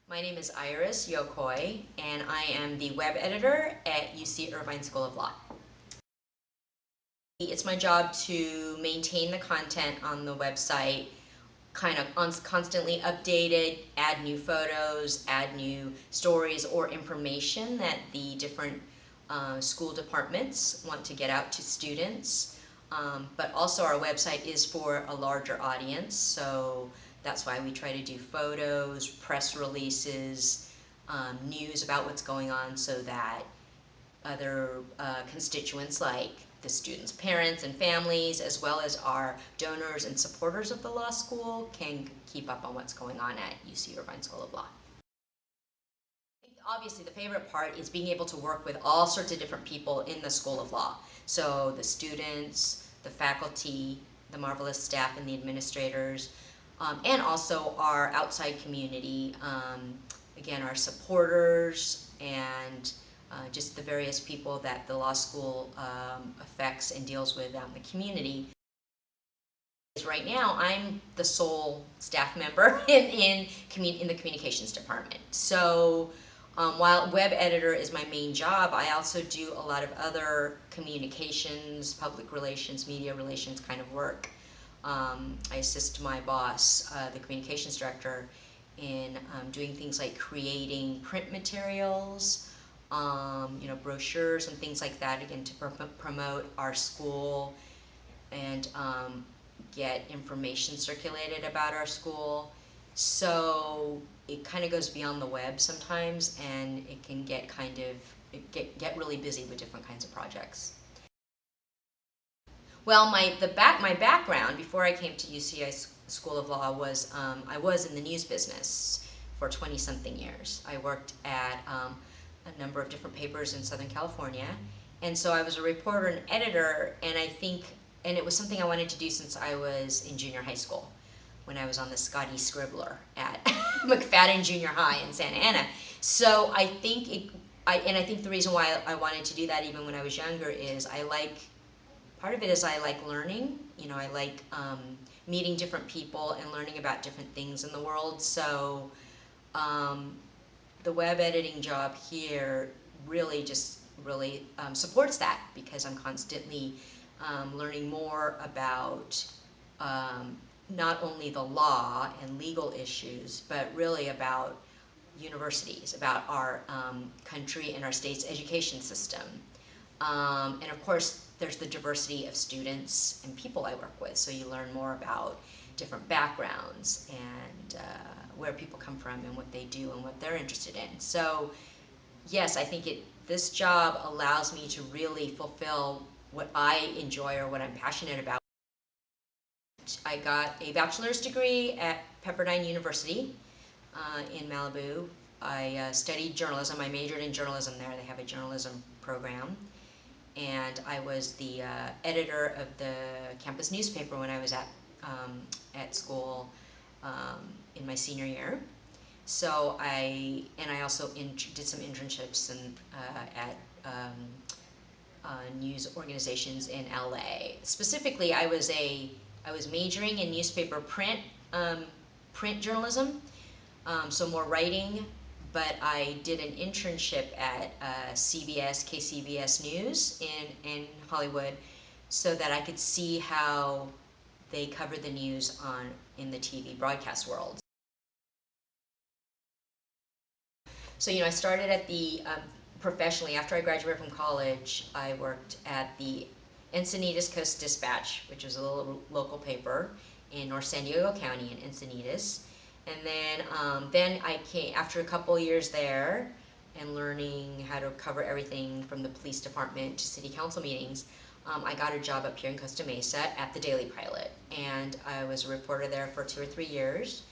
My name is Iris Yokoi, and I am the web editor at UC Irvine School of Law. It's my job to maintain the content on the website, kind of constantly update it, add new photos, add new stories or information that the different school departments want to get out to students. But also our website is for a larger audience, so that's why we try to do photos, press releases, news about what's going on so that other constituents like the students' parents and families, as well as our donors and supporters of the law school, can keep up on what's going on at UC Irvine School of Law. Obviously, the favorite part is being able to work with all sorts of different people in the School of Law. So the students, the faculty, the marvelous staff and the administrators, and also our outside community, again, our supporters and just the various people that the law school affects and deals with out in the community. Right now, I'm the sole staff member in the communications department. So while web editor is my main job, I also do a lot of other communications, public relations, media relations kind of work. I assist my boss, the communications director, in doing things like creating print materials, brochures and things like that, again, to promote our school and get information circulated about our school. So it kind of goes beyond the web sometimes, and it can get get really busy with different kinds of projects. Well, my background before I came to UCI School of Law was I was in the news business for 20-something years. I worked at a number of different papers in Southern California, and so I was a reporter and editor, and it was something I wanted to do since I was in junior high school, when I was on the Scotty Scribbler at McFadden Junior High in Santa Ana. So I think the reason why I wanted to do that even when I was younger is part of it is I like learning. I like meeting different people and learning about different things in the world. So the web editing job here really supports that, because I'm constantly learning more about not only the law and legal issues, but really about universities, about our country and our state's education system. And of course, there's the diversity of students and people I work with, so you learn more about different backgrounds and where people come from and what they do and what they're interested in. So yes, I think this job allows me to really fulfill what I enjoy or what I'm passionate about. I got a bachelor's degree at Pepperdine University in Malibu. I studied journalism. I majored in journalism there. They have a journalism program. And I was the editor of the campus newspaper when I was at school in my senior year. So I also did some internships at news organizations in LA. Specifically, I was majoring in newspaper print journalism, so more writing. But I did an internship at CBS, KCBS News in Hollywood, so that I could see how they covered the news in the TV broadcast world. So I started at professionally, after I graduated from college, I worked at the Encinitas Coast-Dispatch, which is a little local paper in North San Diego County in Encinitas. And then I came, after a couple years there and learning how to cover everything from the police department to city council meetings, I got a job up here in Costa Mesa at the Daily Pilot. And I was a reporter there for 2 or 3 years.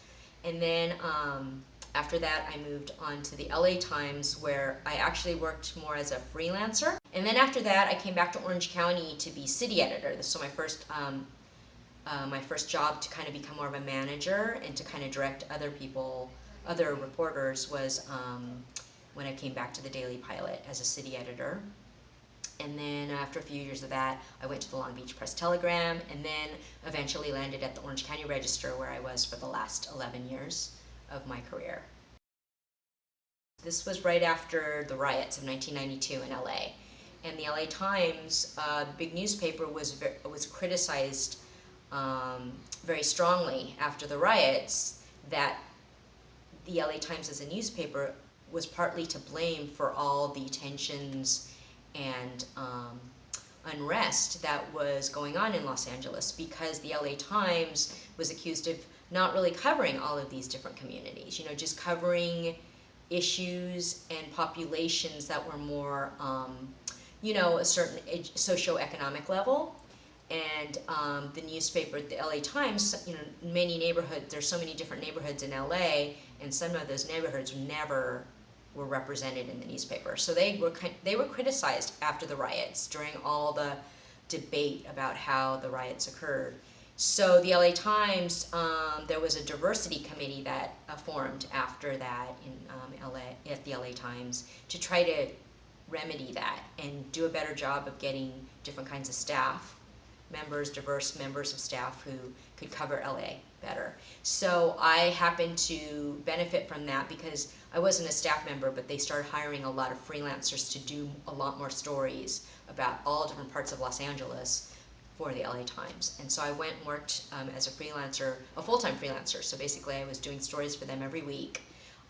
And then after that, I moved on to the LA Times, where I actually worked more as a freelancer. And then after that, I came back to Orange County to be city editor. So my first job to kind of become more of a manager and to kind of direct other reporters, was when I came back to the Daily Pilot as a city editor. And then after a few years of that, I went to the Long Beach Press-Telegram, and then eventually landed at the Orange County Register, where I was for the last 11 years of my career. This was right after the riots of 1992 in LA. And the LA Times, the big newspaper, was criticized very strongly after the riots, that the LA Times as a newspaper was partly to blame for all the tensions and unrest that was going on in Los Angeles, because the LA Times was accused of not really covering all of these different communities, just covering issues and populations that were more, a certain socioeconomic level. And the newspaper, the LA Times, many neighborhoods, there's so many different neighborhoods in LA, and some of those neighborhoods never were represented in the newspaper. So they were criticized after the riots, during all the debate about how the riots occurred. So the LA Times, there was a diversity committee that formed after that in LA, at the LA Times, to try to remedy that and do a better job of getting different kinds of staff members, diverse members of staff who could cover LA better. So I happened to benefit from that because I wasn't a staff member, but they started hiring a lot of freelancers to do a lot more stories about all different parts of Los Angeles for the LA Times. And so I went and worked as a freelancer, a full-time freelancer. So basically I was doing stories for them every week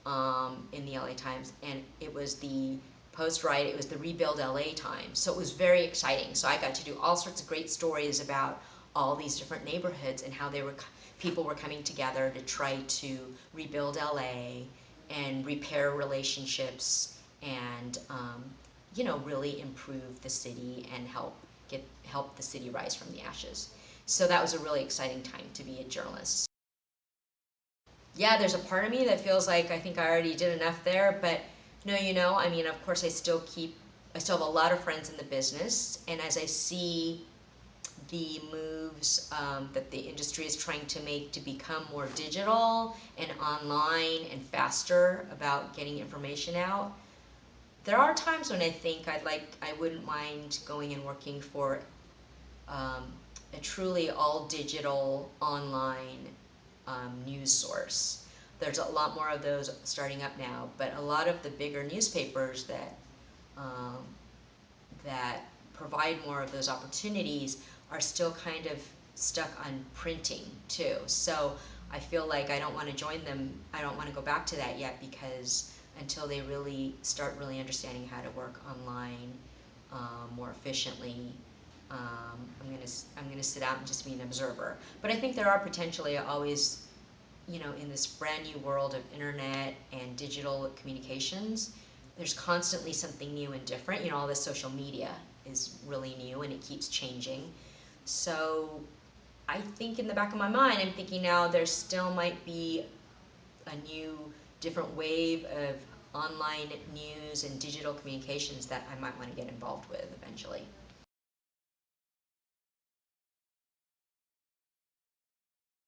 in the LA Times, and it was the post-riot, it was the Rebuild LA Times. So it was very exciting. So I got to do all sorts of great stories about all these different neighborhoods and how people were coming together to try to rebuild LA and repair relationships and really improve the city and help the city rise from the ashes. So that was a really exciting time to be a journalist. Yeah, there's a part of me that feels like I think I already did enough there, but no, I mean, of course I still have a lot of friends in the business, and as I see the moves that the industry is trying to make to become more digital and online and faster about getting information out, there are times when I think I wouldn't mind going and working for a truly all digital online news source. There's a lot more of those starting up now, but a lot of the bigger newspapers um, that provide more of those opportunities are still kind of stuck on printing too. So I feel like I don't want to join them. I don't want to go back to that yet, because until they really start really understanding how to work online more efficiently, I'm gonna sit out and just be an observer. But I think there are potentially always, in this brand new world of internet and digital communications, there's constantly something new and different. All this social media is really new and it keeps changing. So I think in the back of my mind, I'm thinking now there still might be a new, different wave of online news and digital communications that I might want to get involved with eventually.